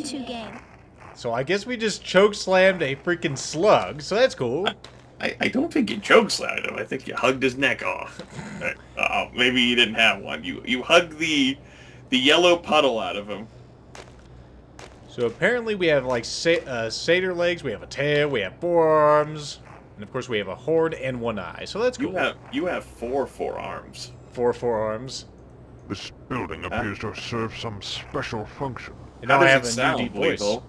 2 game. So I guess we just choke slammed a freaking slug, so that's cool. I don't think you choke slammed him. I think you hugged his neck off. Maybe you didn't have one. You hugged the yellow puddle out of him. So apparently we have like satyr legs, we have a tail, we have 4 arms, and of course we have a horn and 1 eye. So that's cool. You have 4 forearms. 4 forearms. This building appears to serve some special function. And now I have a sound, new deep voice. Lethal?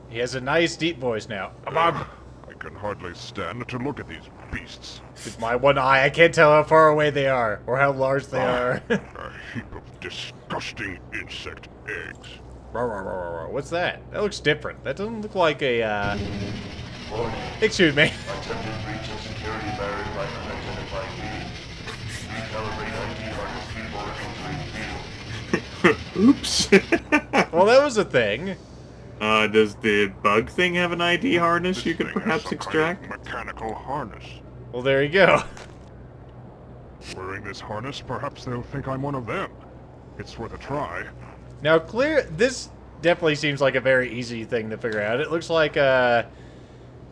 He has a nice deep voice now. Come on. I can hardly stand to look at these beasts. With my 1 eye, I can't tell how far away they are, or how large they are. A heap of disgusting insect eggs. What's that? That looks different. That doesn't look like a, Excuse me. Attempted breach of security barrier by unidentified being. Recalibrate ID harness keyboard entry field. Oops. Well, that was a thing. Does the bug thing have an ID harness This you could thing has perhaps some extract? kind of mechanical harness. Well, there you go. Wearing this harness, perhaps they'll think I'm one of them. It's worth a try. Now, this definitely seems like a very easy thing to figure out. It looks like,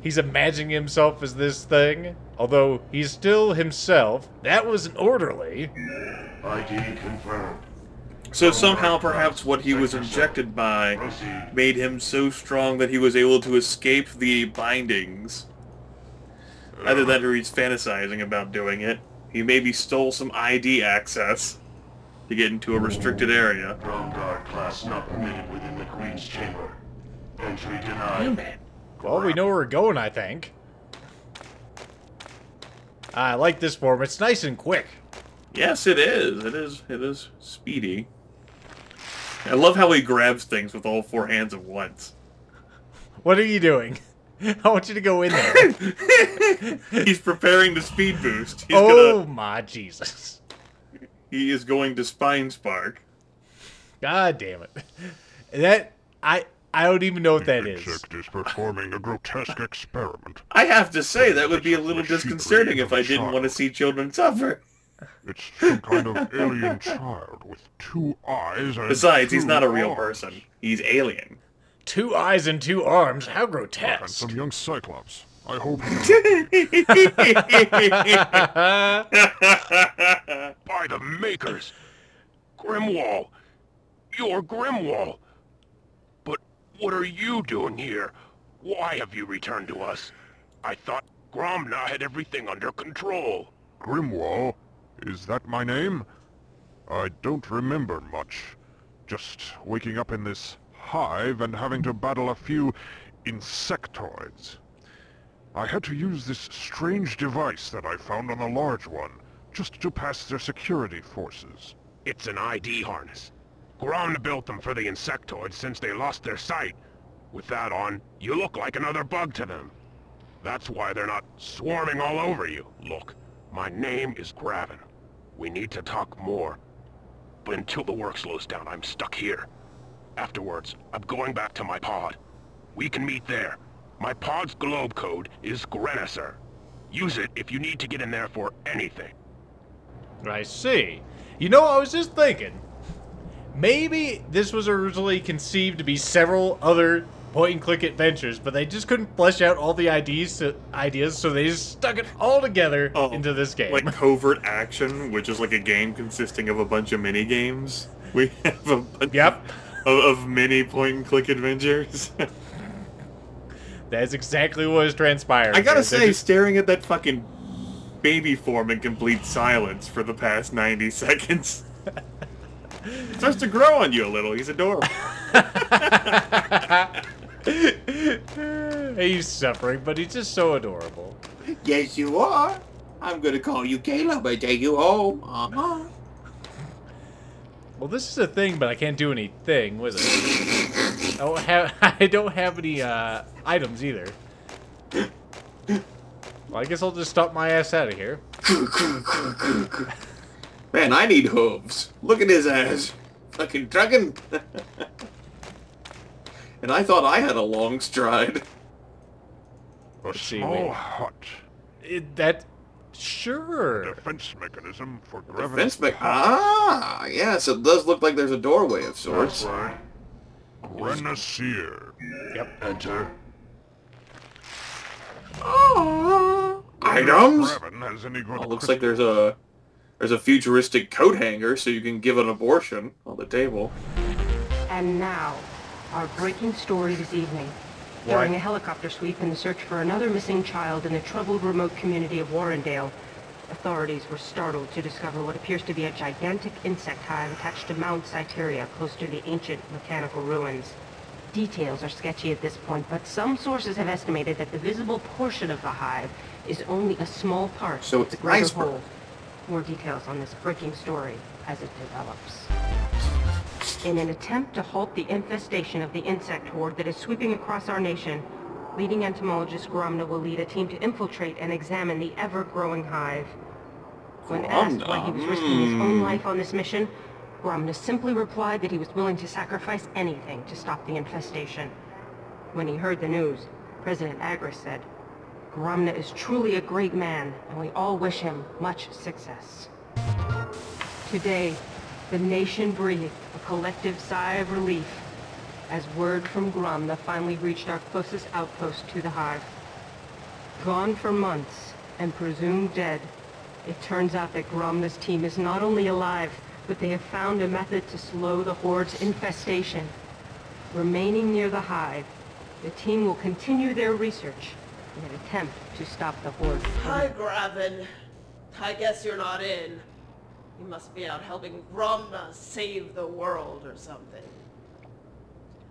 he's imagining himself as this thing, although he's still himself. That was an orderly. ID confirmed. So somehow perhaps what he was injected by made him so strong that he was able to escape the bindings. Either that or he's fantasizing about doing it. He maybe stole some ID access to get into a restricted area. Drone guard class not permitted within the Queen's chamber. Entry denied. Well, we know where we're going, I think. I like this form. It's nice and quick. Yes, it is. It is speedy. I love how he grabs things with all 4 hands at once. What are you doing? I want you to go in there. He's preparing the speed boost. My Jesus. He is going to spine spark. God damn it. That, I don't even know what that The is. insect is performing a grotesque experiment. I have to say, that would be a little disconcerting if I didn't want to see children suffer. It's some kind of alien child with 2 eyes and Besides, he's 2 not a real arms. person. He's alien. 2 eyes and 2 arms. How And grotesque. some young cyclops. I hope. By the makers! Grimwall! You're Grimwall! But what are you doing here? Why have you returned to us? I thought Gromna had everything under control. Grimwall? Is that my name? I don't remember much. Just waking up in this hive and having to battle a few insectoids. I had to use this strange device that I found on the large one, just to pass their security forces. It's an ID harness. Gromna built them for the insectoids since they lost their sight. With that on, you look like another bug to them. That's why they're not swarming all over you. Look, my name is Gravin. We need to talk more. But until the work slows down, I'm stuck here. Afterwards, I'm going back to my pod. We can meet there. My pod's globe code is Grenisser. Use it if you need to get in there for anything. I see. You know, I was just thinking, maybe this was originally conceived to be several other point-and-click adventures, but they just couldn't flesh out all the ideas, so they just stuck it all together into this game. Like Covert Action, which is like a game consisting of a bunch of mini-games. We have a bunch of mini point-and-click adventures. That's exactly what has transpired. I gotta say, staring at that fucking baby form in complete silence for the past 90 seconds. It starts to grow on you a little. He's adorable. He's suffering, but he's just so adorable. Yes, you are. I'm gonna call you Caleb and take you home. Well, this is a thing, but I can't do anything with it. I don't have any items either. Well, I guess I'll just stomp my ass out of here. Man, I need hooves. Look at his ass. Fucking trucking. And I thought I had a long stride. A see, small wait. hut. Sure. Defense mechanism for Defense gravity. yes, it does look like there's a doorway of sorts. Password. Renaissir. Yep. Enter. Items? Graven has any good Oh, looks like there's a futuristic coat hanger, so you can give an abortion on the table. And now, our breaking story this evening. What? During a helicopter sweep in the search for another missing child in the troubled remote community of Warrendale, authorities were startled to discover what appears to be a gigantic insect hive attached to Mount Sanitarium close to the ancient mechanical ruins. Details are sketchy at this point, but some sources have estimated that the visible portion of the hive is only a small part So of it's the an greater iceberg. whole. More details on this breaking story as it develops. In an attempt to halt the infestation of the insect horde that is sweeping across our nation, leading entomologist Gromna will lead a team to infiltrate and examine the ever-growing hive. When asked why he was risking his own life on this mission, Gromna simply replied that he was willing to sacrifice anything to stop the infestation. When he heard the news, President Agris said, "Gromna is truly a great man, and we all wish him much success." Today, the nation breathed a collective sigh of relief as word from Gromna finally reached our closest outpost to the hive. Gone for months and presumed dead, it turns out that Gromna's team is not only alive, but they have found a method to slow the horde's infestation. Remaining near the hive, the team will continue their research in an attempt to stop the horde. Hi, Graven. I guess you're not in. You must be out helping Gromna save the world or something.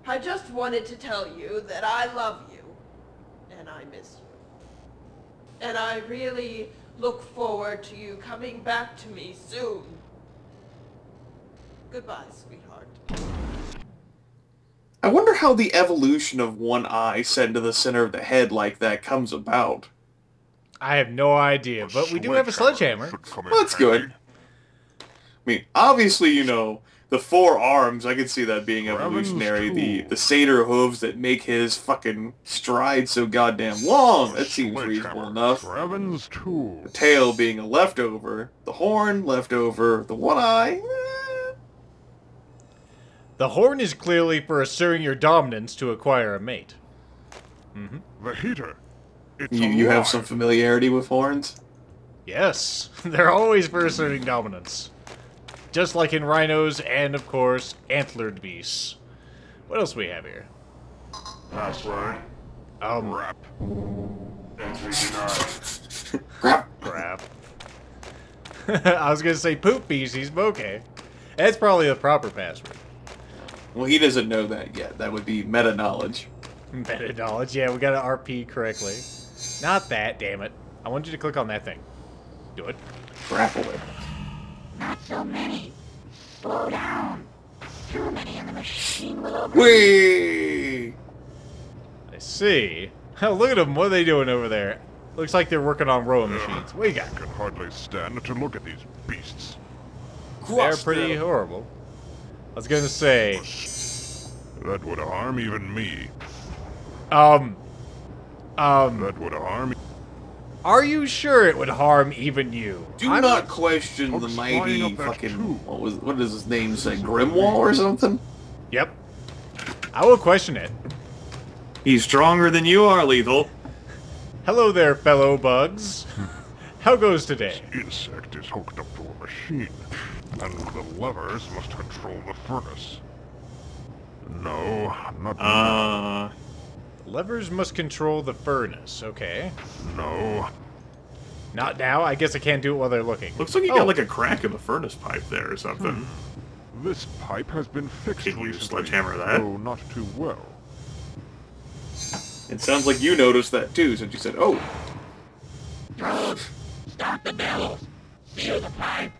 I just wanted to tell you that I love you, and I miss you. And I really look forward to you coming back to me soon. Goodbye, sweetheart. I wonder how the evolution of one eye set into the center of the head like that comes about. I have no idea, but we do have a sledgehammer. Well, that's good. I mean, obviously, you know, the 4 arms, I could see that being evolutionary. The satyr hooves that make his fucking stride so goddamn long, that seems reasonable enough. Graven's tool. The tail being a leftover, the horn leftover, the one eye... The horn is clearly for asserting your dominance to acquire a mate. The heater. It's You have alive. some familiarity with horns? Yes, they're always for asserting dominance. Just like in rhinos and, of course, antlered beasts. What else we have here? Password. Rap. Entry denied. Crap. I was gonna say poop beasties, but okay. That's probably the proper password. Well, he doesn't know that yet. That would be meta-knowledge. Meta knowledge, yeah, we gotta RP correctly. Not that, damn it. I want you to click on that thing. Do it. Grapple it. Not so many. Slow down. Too many and the machine will over. Whee! I see. Oh, look at them. What are they doing over there? Looks like they're working on rowing machines. What do you got? I can hardly stand to look at these beasts. They're pretty horrible. I was gonna say... That would harm even me. That would harm... Are you sure it would harm even you? Do I'm not question the Folks flying mighty up that fucking... tube. What does his name say? Grimwall or something? Yep. I will question it. He's stronger than you are, Lethal. Hello there, fellow bugs. How goes today? This insect is hooked up to a machine, and the levers must control the furnace. No, not Levers must control the furnace. Okay. no. Not now. I guess I can't do it while they're looking. Looks like you got like a crack in the furnace pipe there or something. This pipe has been fixed Can you recently, sledgehammer that? though not too well. It sounds like you noticed that too, since you said, oh. Drones, stop the bellows. Seal the pipe.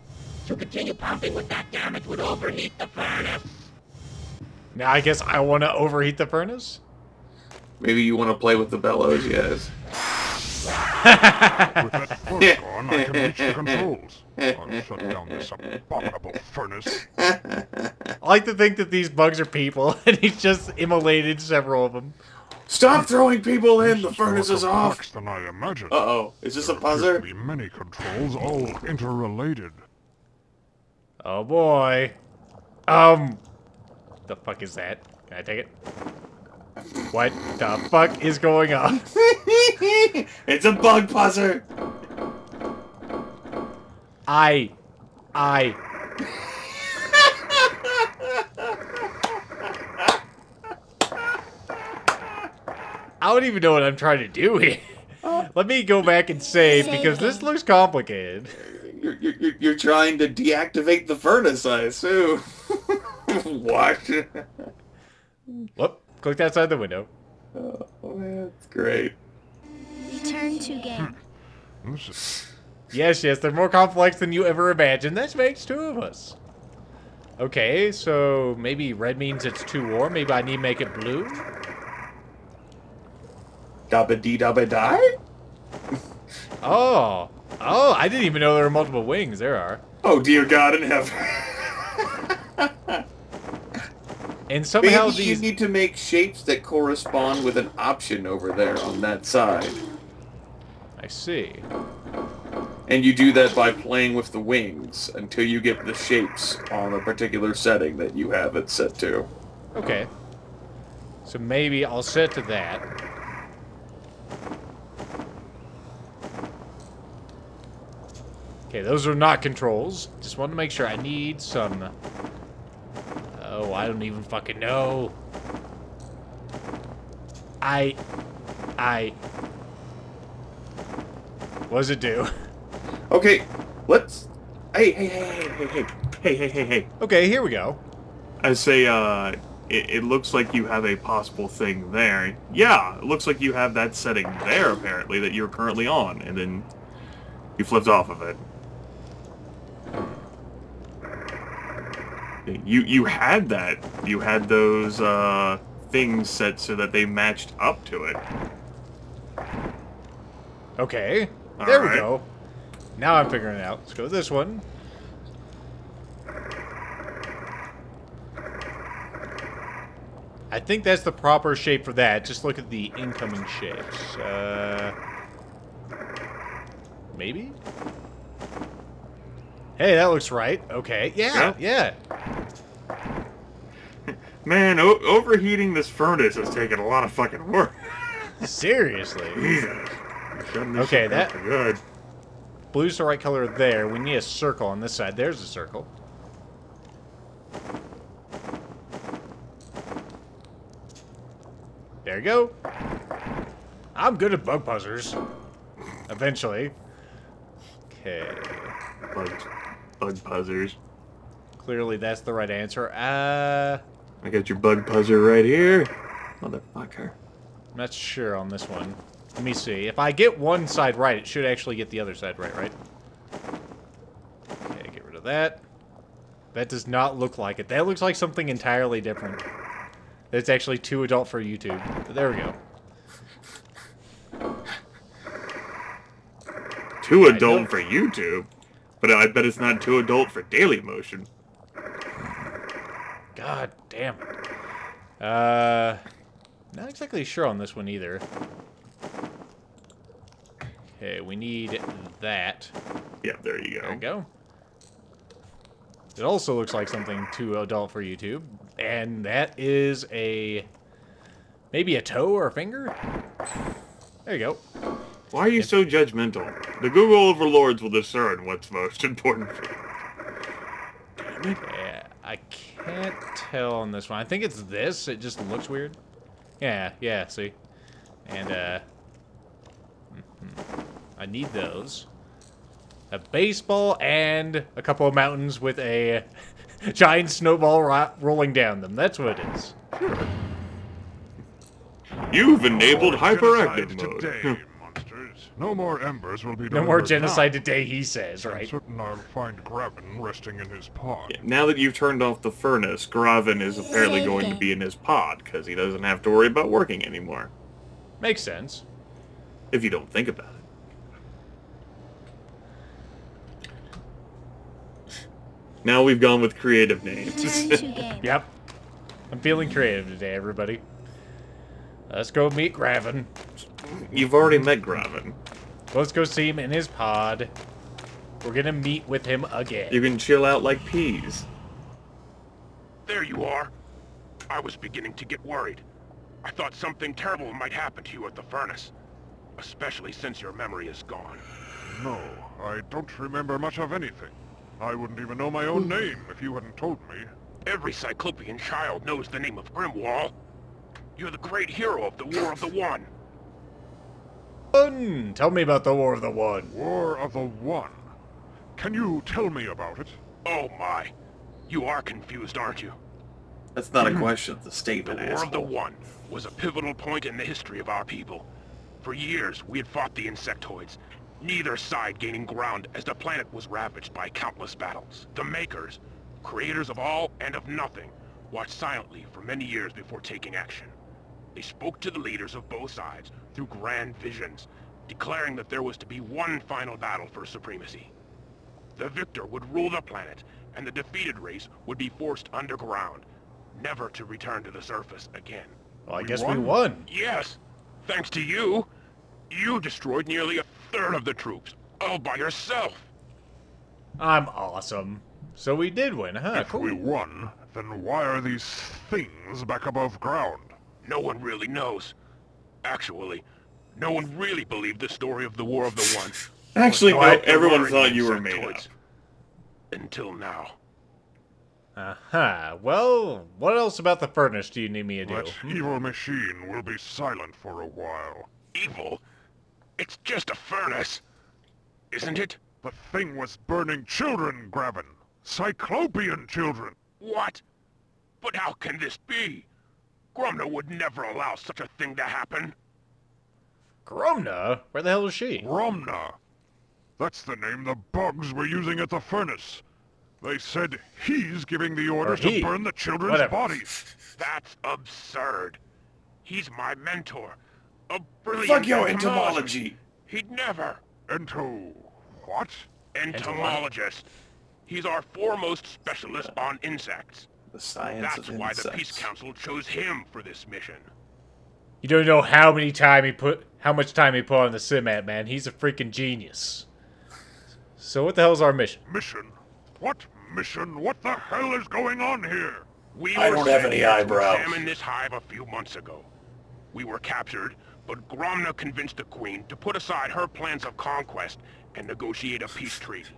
To continue pumping with that damage would overheat the furnace. Now I guess I want to overheat the furnace? Maybe you want to play with the bellows, yes. With that fork on, I can reach the controls. I'll shut down this abominable furnace. I like to think that these bugs are people, and he's just immolated several of them. Stop throwing people in! The This furnace more is off! complex than I imagined. Uh-oh. Is this a There appears buzzer? to be many controls, all interrelated. Oh boy. The fuck is that? Can I take it? What the fuck is going on? It's a bug puzzer. I don't even know what I'm trying to do here. Let me go back and save because this looks complicated. You're trying to deactivate the furnace, I assume. What? Whoop! Clicked outside the window. Oh man, that's great. Return to game. Yes, they're more complex than you ever imagined. That makes 2 of us. Okay, so maybe red means it's 2 warm. Maybe I need to make it blue. Dabba dee dabba die? Oh, I didn't even know there were multiple wings. There are. Oh dear God in heaven. And somehow Maybe you need to make shapes that correspond with an option over there on that side. I see. And you do that by playing with the wings until you get the shapes on a particular setting that you have it set to. Okay. So maybe I'll set to that. Okay, those are not controls. Just wanted to make sure. I need some... Oh, I don't even fucking know. What does it do? Okay, let's... Hey. Okay, here we go. I say, it looks like you have a possible thing there. Yeah, it looks like you have that setting there, apparently, that you're currently on, and then you flipped off of it. You had that. You had those, things set so that they matched up to it. Okay, there we go. Now I'm figuring it out. Let's go with this one. I think that's the proper shape for that. Just look at the incoming shapes. Maybe? Hey, that looks right. Okay. Yeah. Man, overheating this furnace has taken a lot of fucking work. Seriously. Jesus. Okay, that... good. Blue's the right color there. We need a circle on this side. There's a circle. There you go. I'm good at bug puzzers. Eventually. Okay. Bug puzzers. Clearly that's the right answer. I got your bug puzzer right here. Motherfucker. I'm not sure on this one. Let me see. If I get one side right, it should actually get the other side right? Okay, get rid of that. That does not look like it. That looks like something entirely different. That's actually too adult for YouTube. But there we go. Too adult for YouTube? But I bet it's not too adult for Daily Motion. God damn it. Not exactly sure on this one either. Okay, we need that. Yeah, there you go. There we go. It also looks like something too adult for YouTube. And that is a... maybe a toe or a finger? There you go. Why are you so judgmental? The Google overlords will discern what's most important for you. Damn it. Yeah, I can't tell on this one. I think it's this. It just looks weird. Yeah, see? And, I need those. A baseball and a couple of mountains with a giant snowball rolling down them. That's what it is. Sure. You've enabled hyperactive Today, mode. monsters. No more embers will be No more delivered genocide now. today, he says, I'm right? certain I'll find Graven resting in his pod. Yeah, now that you've turned off the furnace, Graven is apparently going to be in his pod, because he doesn't have to worry about working anymore. Makes sense. If you don't think about it. Now we've gone with creative names. Return to game. Yep. I'm feeling creative today, everybody. Let's go meet Graven. You've already met Graven. Let's go see him in his pod. We're gonna meet with him again. You can chill out like peas. There you are. I was beginning to get worried. I thought something terrible might happen to you at the furnace. Especially since your memory is gone. No, I don't remember much of anything. I wouldn't even know my own name if you hadn't told me. Every Cyclopean child knows the name of Grimwall. You're the great hero of the War of the One. Tell me about the War of the One. War of the One. Can you tell me about it? Oh my. You are confused, aren't you? That's not a question, it's a statement, The War of the asshole. One was a pivotal point in the history of our people. For years, we had fought the insectoids, neither side gaining ground as the planet was ravaged by countless battles. The Makers, creators of all and of nothing, watched silently for many years before taking action. They spoke to the leaders of both sides through grand visions, declaring that there was to be one final battle for supremacy. The victor would rule the planet, and the defeated race would be forced underground, never to return to the surface again. Well, I guess we won. Yes, thanks to you. You destroyed nearly a third of the troops, all by yourself. I'm awesome. So we did win, huh? If we won, then why are these things back above ground? No one really knows. Actually, no one really believed the story of the War of the One. Actually, no, Despite everyone the thought you were made up. insectoids. Until now. Well, what else about the furnace do you need me to do? That evil machine will be silent for a while. Evil? It's just a furnace. Isn't it? The thing was burning children, Graven. Cyclopean children. What? But how can this be? Grumna would never allow such a thing to happen. Grumna? Where the hell is she? Gromna. That's the name the bugs were using at the furnace. They said he's giving the orders to burn the children's bodies. That's absurd. He's my mentor. A brilliant Fuck your entomology. He'd never. Ento... what? Entomologist. He's our foremost specialist on insects. The science That's of why insects. the Peace Council chose him for this mission. You don't know how much time he put on the cement, man. He's a freaking genius. So what the hell's our mission? Mission? What mission? What the hell is going on here? We I were don't have sent any here to eyebrows. examine this hive a few months ago. We were captured, but Gromna convinced the Queen to put aside her plans of conquest and negotiate a peace treaty.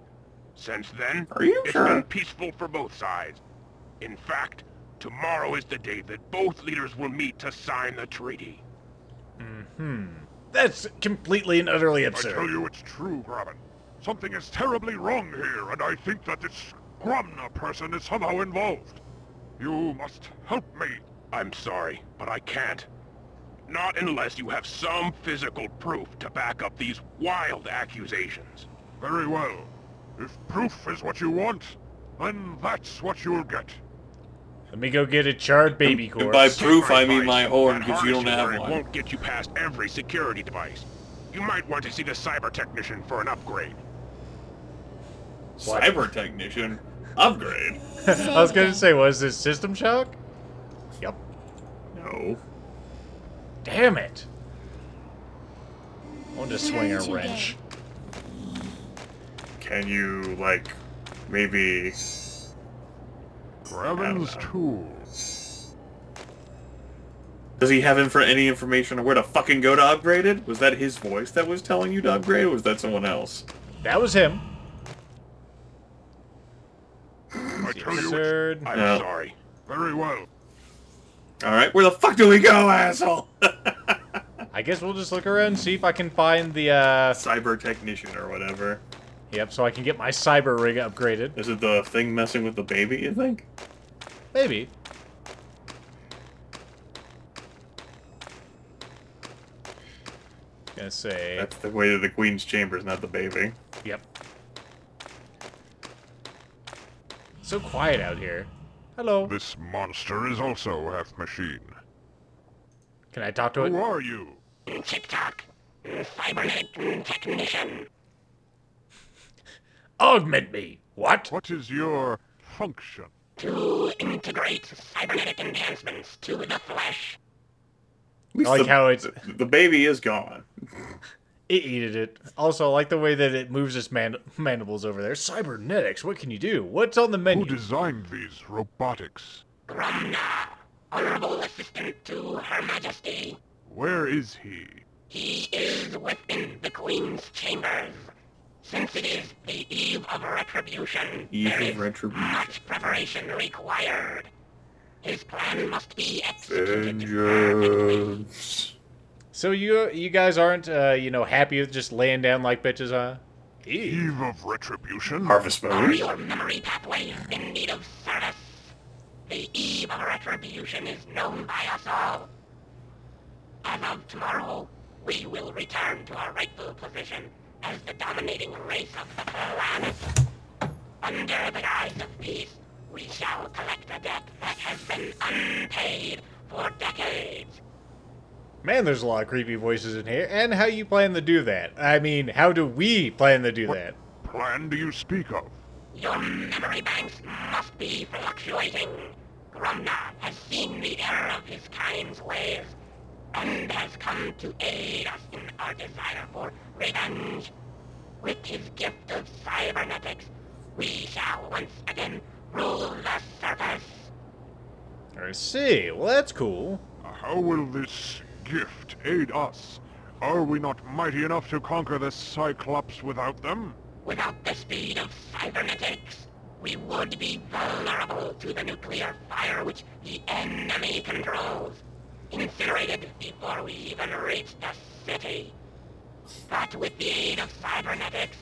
Since then, Are you it's sure? been peaceful for both sides. In fact, tomorrow is the day that both leaders will meet to sign the treaty. That's completely and utterly I tell absurd. you it's true, Graven. Something is terribly wrong here, and I think that this Gromna person is somehow involved. You must help me. I'm sorry, but I can't. Not unless you have some physical proof to back up these wild accusations. Very well. If proof is what you want, then that's what you'll get. Let me go get a charred baby And corpse. by proof, I mean Device. my horn, That because you don't harness have wearing one. won't get you past every security device. You might want to see the cyber technician for an upgrade. Cyber technician? Upgrade? I was gonna say, was this System Shock? Yep. No. Damn it. I wanted to swing a Return to wrench. Can you, like, maybe... Graven's tool. Does he have any information on where to fucking go to upgrade it? Was that his voice that was telling you to upgrade, or was that someone else? That was him. I tell you it's Absurd. I'm No. sorry. very well. Alright, where the fuck do we go, asshole? I guess we'll just look around and see if I can find the, Cyber technician or whatever. Yep, so I can get my cyber rig upgraded. Is it the thing messing with the baby, you think? Maybe. Gonna say... That's the way to the Queen's chambers, not the baby. Yep. So quiet out here. Hello. This monster is also half machine. Can I talk to it? Who are you? TikTok. Cybernetic technician. Augment me. What? What is your function? To integrate cybernetic enhancements to the flesh. At least I like the, how it's... the baby is gone. It eated it. Also, I like the way that it moves its mandibles over there. Cybernetics, what can you do? What's on the Who menu? designed these robotics? Gromna. Honorable Assistant to Her Majesty. Where is he? He is within the Queen's chambers. Since it is the eve of retribution, there is much preparation required. His plan must be executed perfectly. So you guys aren't, you know, happy with just laying down like bitches, huh? Eve of retribution? Harvest Are mode. your memory pathways in need of service? The eve of retribution is known by us all. As of tomorrow, we will return to our rightful position as the dominating race of the planet. Under the guise of peace, we shall collect a debt that has been unpaid for decades. Man, there's a lot of creepy voices in here. And how you plan to do that? I mean, how do we plan to do that? Plan do you speak of? Your memory banks must be fluctuating. Gromna has seen the error of his kind's ways, and has come to aid us in our desire for revenge. With his gift of cybernetics, we shall once again rule the surface. I see. Well, that's cool. How will this gift aid us? Are we not mighty enough to conquer this Cyclops without them? Without the speed of cybernetics, we would be vulnerable to the nuclear fire which the enemy controls, incinerated before we even reach the city. But with the aid of cybernetics,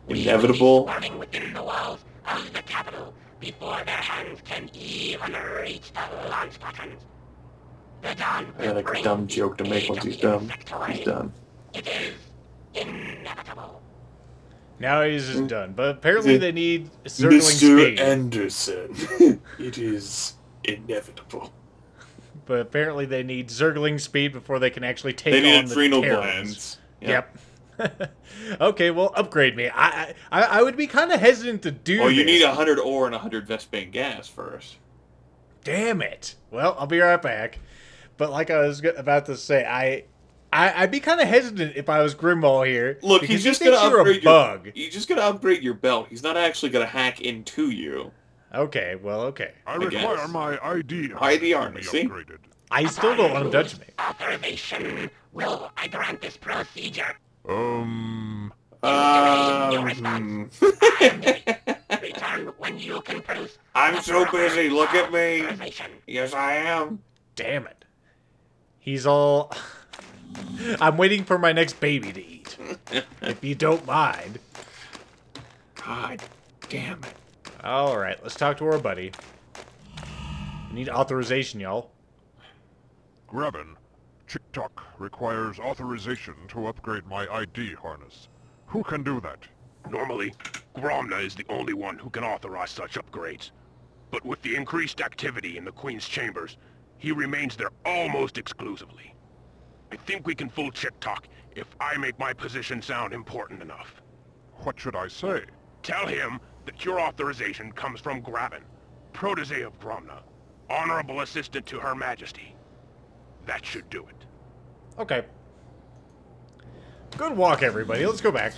Inevitable. we will be swarming within the walls of the capital before their hands can even reach the launch buttons. The dawn will Yeah, like a bring dumb joke to make the once age he's of done. the insectoid. He's done. It is inevitable. Now he's just done. But apparently they need circling Mr. speed. Anderson, it is inevitable. But apparently they need zergling speed before they can actually take They need on the adrenal terrorists. glands. Yep. Okay, well, upgrade me. I would be kind of hesitant to do Oh, this. you need 100 ore and 100 Vespane gas first. Damn it. Well, I'll be right back. But like I was about to say, I'd be kind of hesitant if I was Grimwall here. Look, because he's just he thinks gonna you're upgrade a bug. You're just gonna upgrade your belt. He's not actually gonna hack into you. Okay, well, okay. I require guess. my ID ID to harness, be see? upgraded. I still don't want him touching me. Authorization will I grant this procedure? Return when you can produce. I'm so busy. Look at me. Authorization. Yes, I am. Damn it. He's all... I'm waiting for my next baby to eat. If you don't mind. God damn it. Alright, let's talk to our buddy. We need authorization, y'all. Graben, Chick-Tock requires authorization to upgrade my ID harness. Who can do that? Normally, Gromna is the only one who can authorize such upgrades. But with the increased activity in the Queen's chambers, he remains there almost exclusively. I think we can fool Chick-Tock if I make my position sound important enough. What should I say? Tell him that your authorization comes from Graben, protege of Gromna, honorable assistant to Her Majesty. That should do it. Okay. Good walk, everybody. Let's go back.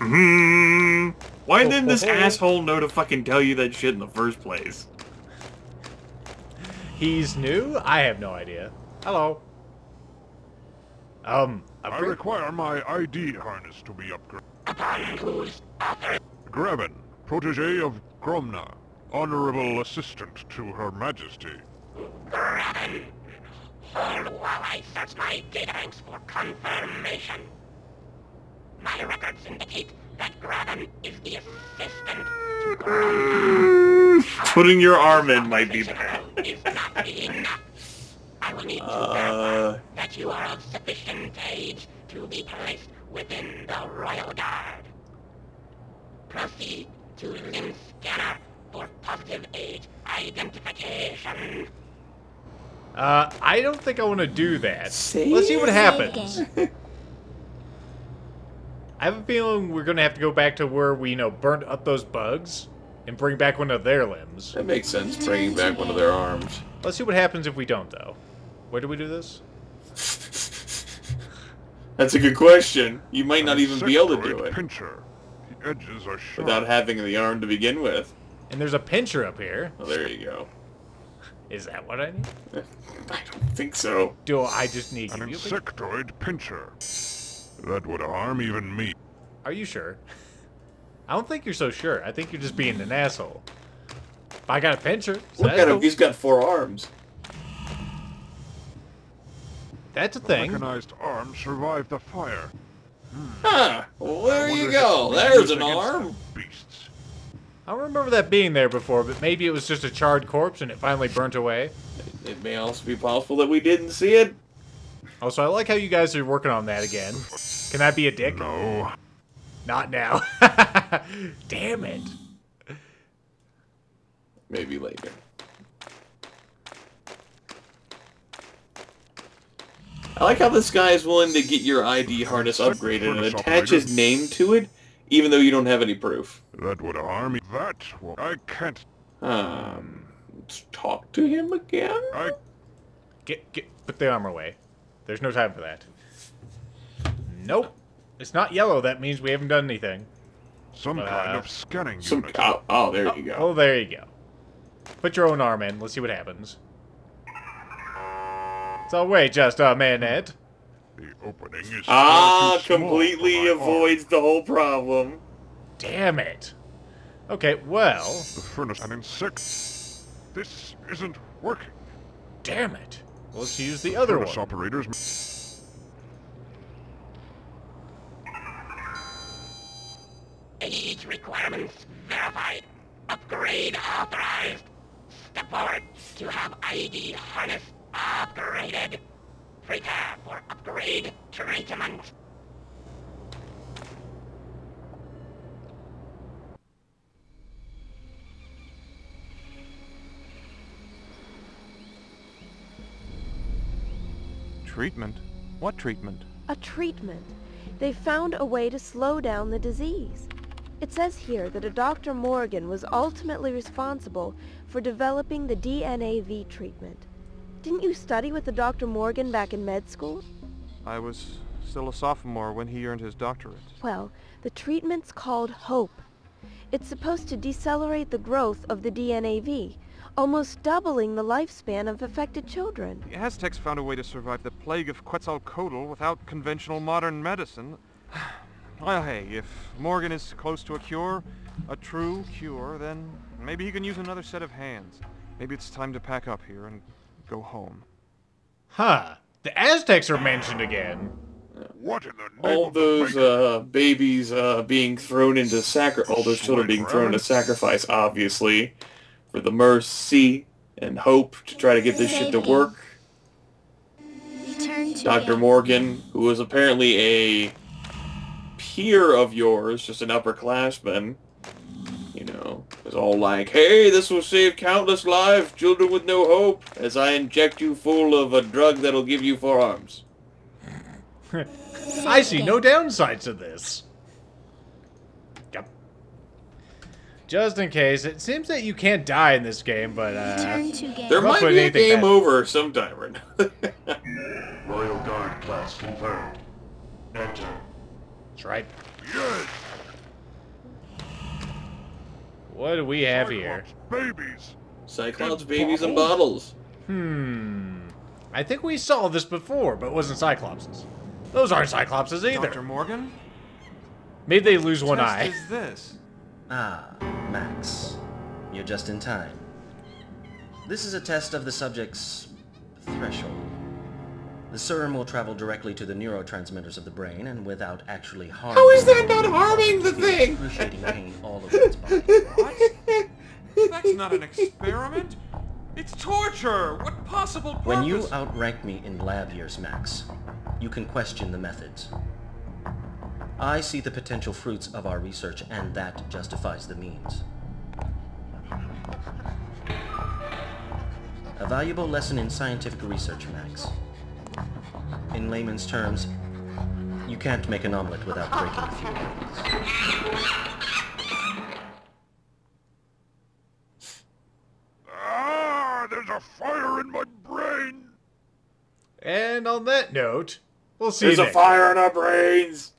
Why didn't this asshole know to fucking tell you that shit in the first place? He's new? I have no idea. Hello. I Upgrade? require my ID harness to be upgraded. Upon whose author Graben, protege of Gromna, honorable assistant to Her Majesty. Graben. Hold while I search my databanks for confirmation. My records indicate that Graben is the assistant to Gromna. Putting your arm in might be bad. Is not enough. I will need to verify that you are of sufficient age to be placed within the Royal Guard. Proceed to limb scanner for positive age identification. I don't think I want to do that. Let's see what happens. I have a feeling we're going to have to go back to where we, burnt up those bugs and bring back one of their limbs. That makes sense, bringing back one of their arms. Let's see what happens if we don't, though. Where do we do this? That's a good question. You might not even be able to do Insectoid it pincher. The edges are sharp. without having the arm to begin with. And there's a pincher up here. Oh, there you go. Is that what I need? I don't think so. Do I just need An you? insectoid pincher. That would harm even me. Are you sure? I don't think you're so sure. I think you're just being an asshole. I got a pincher. So Look at him. He's got 4 arms. That's a thing. Mechanized arms survive the fire. Huh. Well, there you go. There's an arm. Beasts. I don't remember that being there before, but maybe it was just a charred corpse and it finally burnt away. It may also be possible that we didn't see it. Also, I like how you guys are working on that again. Can that be a dick? No. Not now. Damn it. Maybe later. I like how this guy is willing to get your ID harness upgraded and attach his name to it, even though you don't have any proof. That would harm me. That will... I can't... Let's talk to him again? Put the armor away. There's no time for that. Nope. It's not yellow. That means we haven't done anything. Some kind of scanning unit. Oh, there you go. Oh, there you go. Put your own arm in. Let's see what happens. So wait just a minute. The opening is completely avoids the whole problem. Damn it. Okay, well... The furnace and insect. This isn't working. Damn it. Well, let's use the other one. Operators... Age requirements verified. Upgrade authorized. Step forward to have ID harness upgraded. Prepare for upgrade treatment. Treatment? What treatment? A treatment. They found a way to slow down the disease. It says here that a Dr. Morgan was ultimately responsible for developing the DNAV treatment. Didn't you study with the Dr. Morgan back in med school? I was still a sophomore when he earned his doctorate. Well, the treatment's called HOPE. It's supposed to decelerate the growth of the DNAV, almost doubling the lifespan of affected children. The Aztecs found a way to survive the plague of Quetzalcoatl without conventional modern medicine. Well, hey, if Morgan is close to a cure, a true cure, then maybe he can use another set of hands. Maybe it's time to pack up here and go home. Huh. The Aztecs are mentioned again. What in the name all those babies being thrown into all those children being thrown into sacrifice, obviously, for the mercy and hope to try to get this shit to work. Dr. Morgan, who was apparently a peer of yours, just an upperclassman, you know, was all like, hey, this will save countless lives, children with no hope, as I inject you full of a drug that'll give you 4 arms. I see no downsides to this. Yep. Just in case, it seems that you can't die in this game, but there might be a game over sometime right now. Royal Guard class confirmed. Enter. That's right. Yes. What do we have here? Babies. Cyclops babies in bottles. I think we saw this before, but it wasn't Cyclopses. Those aren't Cyclopses either. Dr. Morgan? Maybe they lose one eye. What is this? Ah, Max. You're just in time. This is a test of the subject's threshold. The serum will travel directly to the neurotransmitters of the brain, and without actually harming... How is that not harming the thing? Excruciating pain all over its body. What? That's not an experiment. It's torture! What possible purpose? When you outrank me in lab years, Max, you can question the methods. I see the potential fruits of our research, and that justifies the means. A valuable lesson in scientific research, Max. In layman's terms, you can't make an omelet without breaking a few eggs. Ah, there's a fire in my brain! And on that note, we'll see There's you a next fire in our brains!